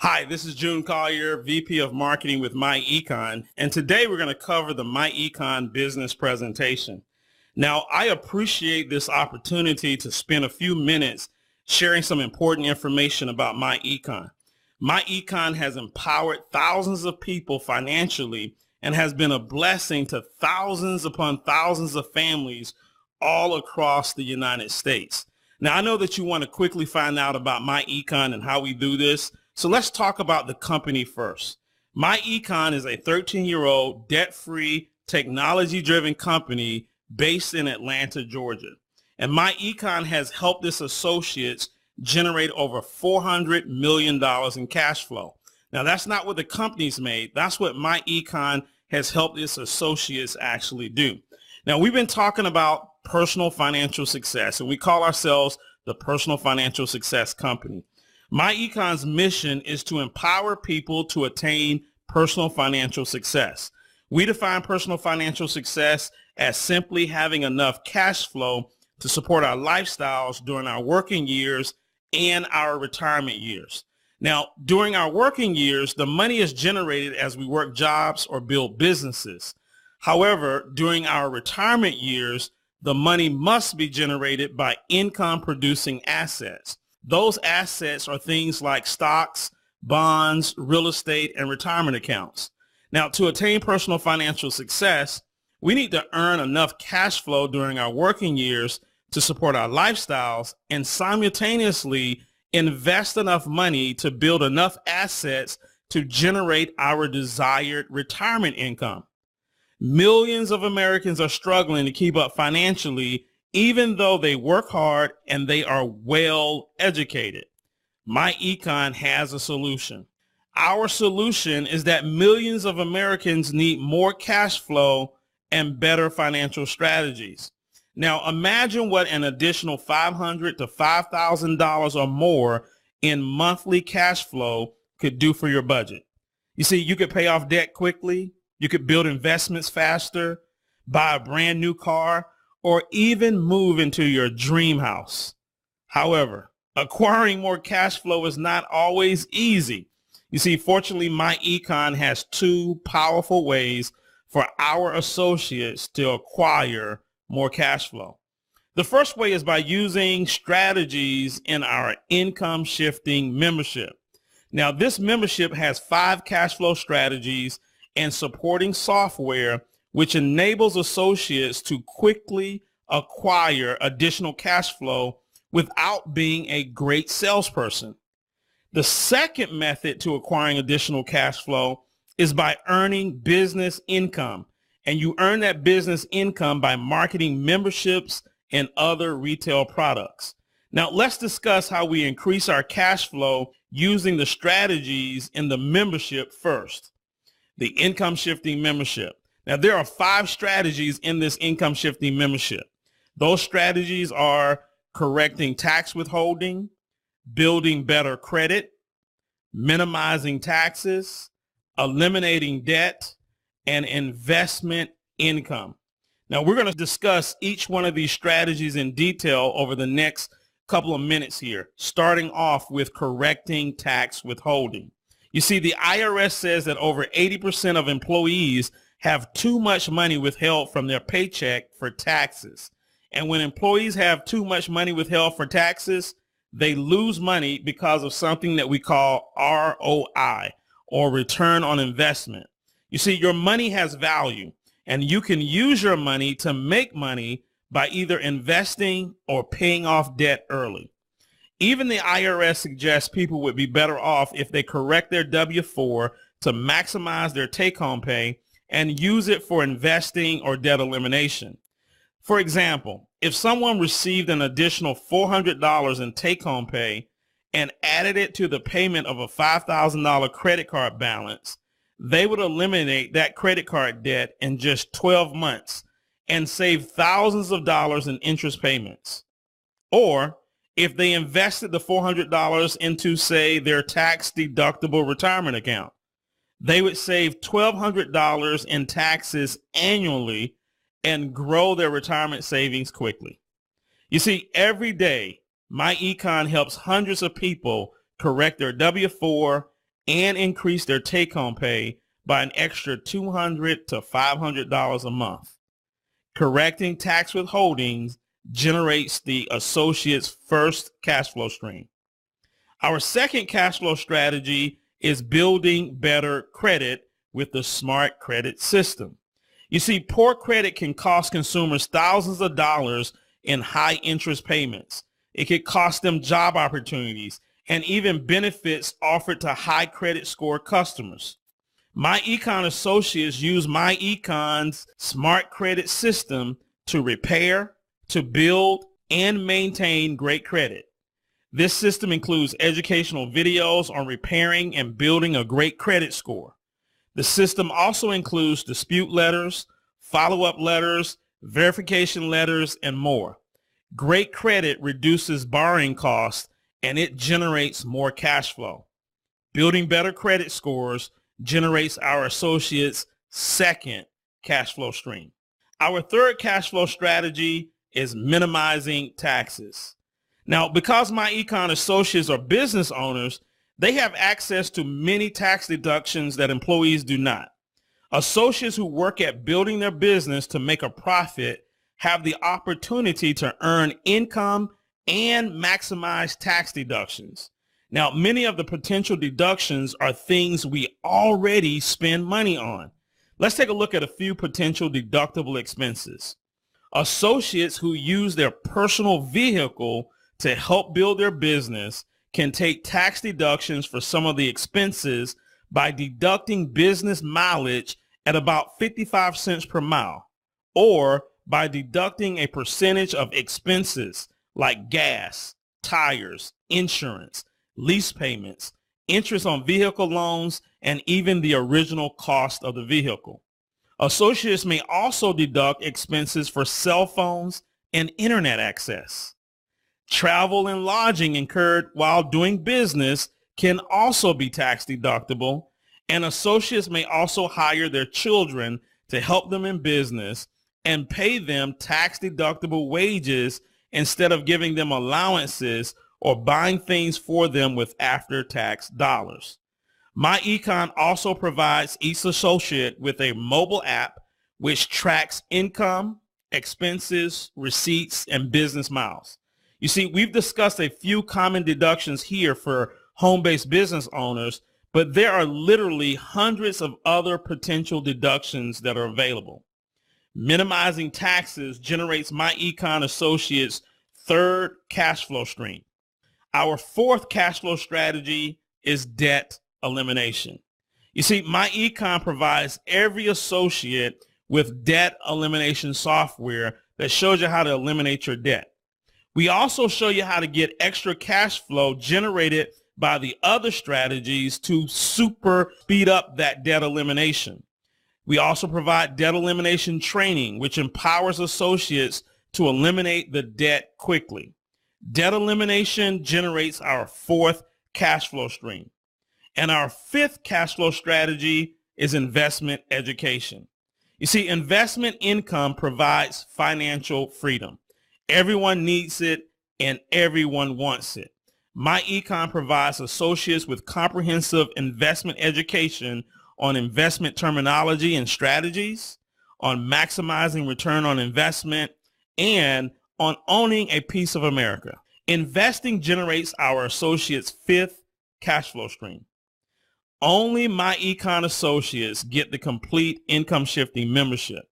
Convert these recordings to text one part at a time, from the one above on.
Hi, this is June Collier, VP of Marketing with myEcon, and today we're going to cover the myEcon business presentation. Now, I appreciate this opportunity to spend a few minutes sharing some important information about myEcon. myEcon has empowered thousands of people financially and has been a blessing to thousands upon thousands of families all across the United States. Now, I know that you want to quickly find out about myEcon and how we do this. So let's talk about the company first. myEcon is a 13-year-old debt-free, technology-driven company based in Atlanta, Georgia. And myEcon has helped its associates generate over $400 million in cash flow. Now, that's not what the company's made. That's what myEcon has helped its associates actually do. Now, we've been talking about personal financial success, and we call ourselves the Personal Financial Success Company. myEcon's mission is to empower people to attain personal financial success. We define personal financial success as simply having enough cash flow to support our lifestyles during our working years and our retirement years. Now, during our working years, the money is generated as we work jobs or build businesses. However, during our retirement years, the money must be generated by income-producing assets. Those assets are things like stocks, bonds, real estate, and retirement accounts. Now, to attain personal financial success, we need to earn enough cash flow during our working years to support our lifestyles and simultaneously invest enough money to build enough assets to generate our desired retirement income. Millions of Americans are struggling to keep up financially, even though they work hard and they are well educated. myEcon has a solution. Our solution is that millions of Americans need more cash flow and better financial strategies. Now, imagine what an additional $500 to $5,000 or more in monthly cash flow could do for your budget. You see, you could pay off debt quickly, you could build investments faster, buy a brand new car, or even move into your dream house. However, acquiring more cash flow is not always easy. You see, fortunately, myEcon has two powerful ways for our associates to acquire more cash flow. The first way is by using strategies in our income shifting membership. Now, this membership has 5 cash flow strategies and supporting software which enables associates to quickly acquire additional cash flow without being a great salesperson. The second method to acquiring additional cash flow is by earning business income. And you earn that business income by marketing memberships and other retail products. Now, let's discuss how we increase our cash flow using the strategies in the membership first. The income shifting membership. Now, there are 5 strategies in this income shifting membership. Those strategies are correcting tax withholding, building better credit, minimizing taxes, eliminating debt, and investment income. Now, we're going to discuss each one of these strategies in detail over the next couple of minutes here, starting off with correcting tax withholding. You see, the IRS says that over 80% of employees have too much money withheld from their paycheck for taxes. And when employees have too much money withheld for taxes, they lose money because of something that we call ROI, or return on investment. You see, your money has value, and you can use your money to make money by either investing or paying off debt early. Even the IRS suggests people would be better off if they correct their W-4 to maximize their take-home pay and use it for investing or debt elimination. For example, if someone received an additional $400 in take-home pay and added it to the payment of a $5,000 credit card balance, they would eliminate that credit card debt in just 12 months and save thousands of dollars in interest payments. Or if they invested the $400 into, say, their tax-deductible retirement account, they would save $1,200 in taxes annually and grow their retirement savings quickly. You see, every day, myEcon helps hundreds of people correct their W-4 and increase their take-home pay by an extra $200 to $500 a month. Correcting tax withholdings generates the associate's first cash flow stream. Our second cash flow strategy is building better credit with the smart credit system. You see, poor credit can cost consumers thousands of dollars in high interest payments. It could cost them job opportunities and even benefits offered to high credit score customers. myEcon associates use myEcon's smart credit system to repair, to build, and maintain great credit. This system includes educational videos on repairing and building a great credit score. The system also includes dispute letters, follow-up letters, verification letters, and more. Great credit reduces borrowing costs and it generates more cash flow. Building better credit scores generates our associates' second cash flow stream. Our third cash flow strategy is minimizing taxes. Now, because myEcon associates are business owners, they have access to many tax deductions that employees do not. Associates who work at building their business to make a profit have the opportunity to earn income and maximize tax deductions. Now, many of the potential deductions are things we already spend money on. Let's take a look at a few potential deductible expenses. Associates who use their personal vehicle to help build their business can take tax deductions for some of the expenses by deducting business mileage at about 55 cents per mile, or by deducting a percentage of expenses like gas, tires, insurance, lease payments, interest on vehicle loans, and even the original cost of the vehicle. Associates may also deduct expenses for cell phones and internet access. Travel and lodging incurred while doing business can also be tax deductible, and associates may also hire their children to help them in business and pay them tax deductible wages instead of giving them allowances or buying things for them with after-tax dollars. myEcon also provides each associate with a mobile app which tracks income, expenses, receipts, and business miles. You see, we've discussed a few common deductions here for home-based business owners, but there are literally hundreds of other potential deductions that are available. Minimizing taxes generates myEcon associates' third cash flow stream. Our fourth cash flow strategy is debt elimination. You see, myEcon provides every associate with debt elimination software that shows you how to eliminate your debt. We also show you how to get extra cash flow generated by the other strategies to super speed up that debt elimination. We also provide debt elimination training, which empowers associates to eliminate the debt quickly. Debt elimination generates our fourth cash flow stream. And our fifth cash flow strategy is investment education. You see, investment income provides financial freedom. Everyone needs it and everyone wants it. myEcon provides associates with comprehensive investment education on investment terminology and strategies, on maximizing return on investment, and on owning a piece of America. Investing generates our associates' fifth cash flow stream. Only myEcon associates get the complete income shifting membership.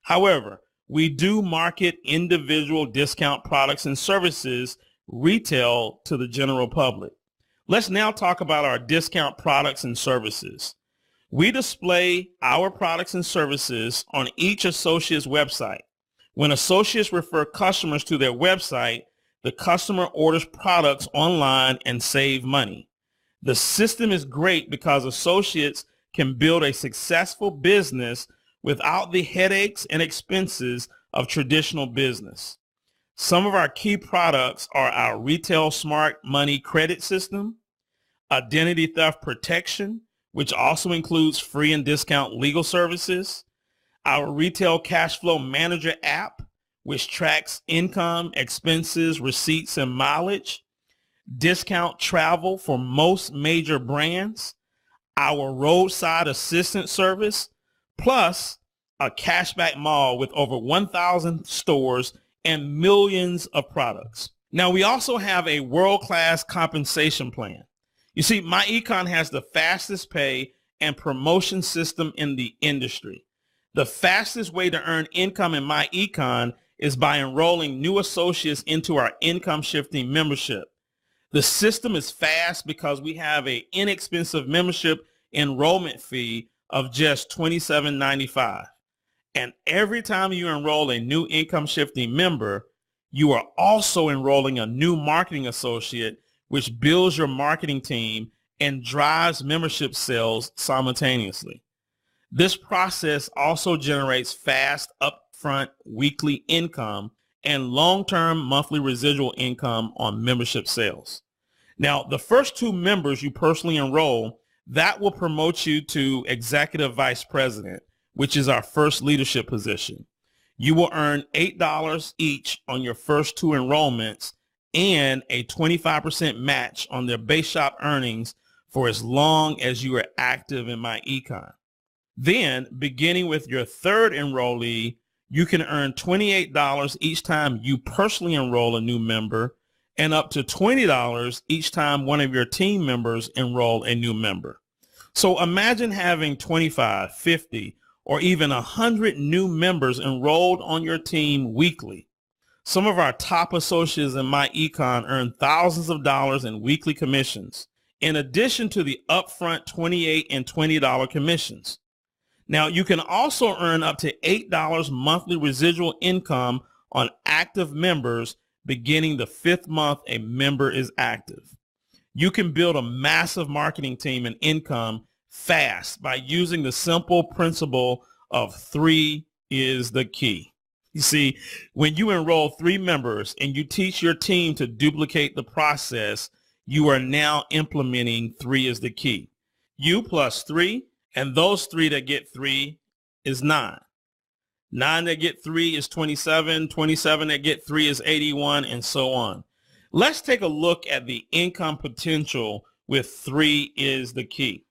However, we do market individual discount products and services retail to the general public. Let's now talk about our discount products and services. We display our products and services on each associate's website. When associates refer customers to their website, the customer orders products online and save money. The system is great because associates can build a successful business without the headaches and expenses of traditional business. Some of our key products are our Retail Smart Money Credit System, Identity Theft Protection, which also includes free and discount legal services, our Retail Cash Flow Manager app, which tracks income, expenses, receipts, and mileage, discount travel for most major brands, our roadside assistance service, plus a cashback mall with over 1,000 stores and millions of products. Now, we also have a world-class compensation plan. You see, myEcon has the fastest pay and promotion system in the industry. The fastest way to earn income in myEcon is by enrolling new associates into our income shifting membership. The system is fast because we have an inexpensive membership enrollment fee of just $27.95. And every time you enroll a new income shifting member, you are also enrolling a new marketing associate, which builds your marketing team and drives membership sales simultaneously. This process also generates fast upfront weekly income and long-term monthly residual income on membership sales. Now, the first 2 members you personally enroll, that will promote you to executive vice president, which is our first leadership position. You will earn $8 each on your first 2 enrollments and a 25% match on their base shop earnings for as long as you are active in myEcon. Then, beginning with your 3rd enrollee, you can earn $28 each time you personally enroll a new member and up to $20 each time one of your team members enroll a new member. So imagine having 25, 50, or even 100 new members enrolled on your team weekly. Some of our top associates in myEcon earn thousands of dollars in weekly commissions, in addition to the upfront $28 and $20 commissions. Now, you can also earn up to $8 monthly residual income on active members beginning the 5th month a member is active. You can build a massive marketing team and income fast by using the simple principle of 3 is the key. You see, when you enroll 3 members and you teach your team to duplicate the process, you are now implementing 3 is the key. You plus 3, and those 3 that get 3 is 9. 9 that get 3 is 27. 27 that get 3 is 81, and so on. Let's take a look at the income potential with 3 is the key.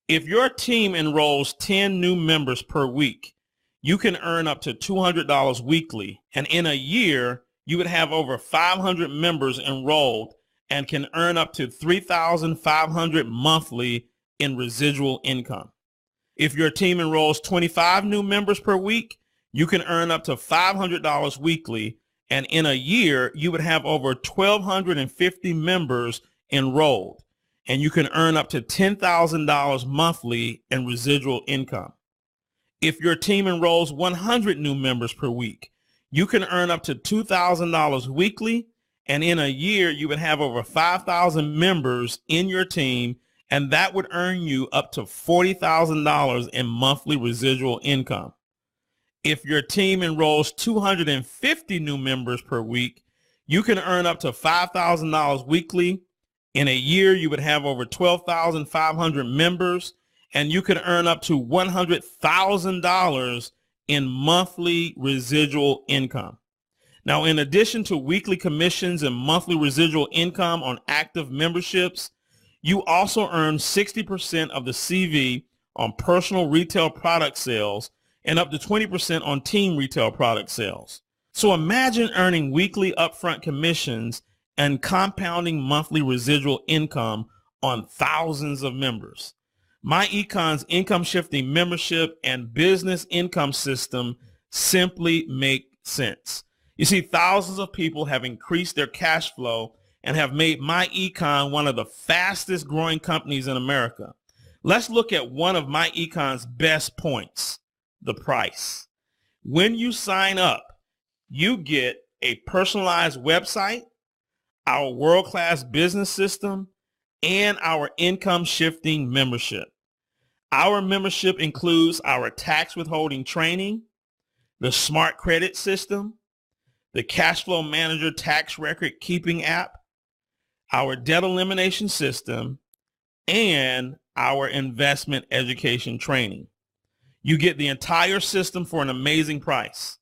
If your team enrolls 10 new members per week, you can earn up to $200 weekly, and in a year, you would have over 500 members enrolled and can earn up to $3,500 monthly in residual income. If your team enrolls 25 new members per week, you can earn up to $500 weekly, and in a year, you would have over 1,250 members enrolled, and you can earn up to $10,000 monthly in residual income. If your team enrolls 100 new members per week, you can earn up to $2,000 weekly, and in a year, you would have over 5,000 members in your team, and that would earn you up to $40,000 in monthly residual income. If your team enrolls 250 new members per week, you can earn up to $5,000 weekly. In a year, you would have over 12,500 members, and you can earn up to $100,000 in monthly residual income. Now, in addition to weekly commissions and monthly residual income on active memberships, you also earn 60% of the CV on personal retail product sales and up to 20% on team retail product sales. So imagine earning weekly upfront commissions and compounding monthly residual income on thousands of members. myEcon's income shifting membership and business income system simply make sense. You see, thousands of people have increased their cash flow and have made myEcon one of the fastest growing companies in America. Let's look at one of myEcon's best points, the price. When you sign up, you get a personalized website, our world-class business system, and our income shifting membership. Our membership includes our tax withholding training, the smart credit system, the cash flow manager tax record keeping app, our debt elimination system, and our investment education training. You get the entire system for an amazing price.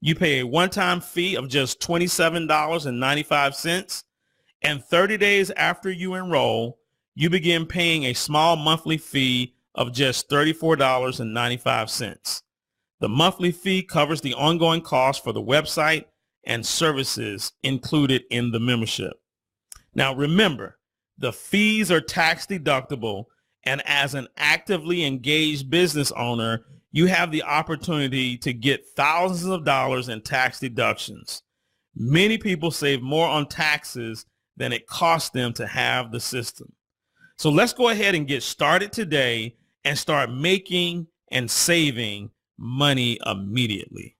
You pay a one-time fee of just $27.95, and 30 days after you enroll, you begin paying a small monthly fee of just $34.95. The monthly fee covers the ongoing cost for the website and services included in the membership. Now remember, the fees are tax deductible, and as an actively engaged business owner, you have the opportunity to get thousands of dollars in tax deductions. Many people save more on taxes than it costs them to have the system. So let's go ahead and get started today and start making and saving money immediately.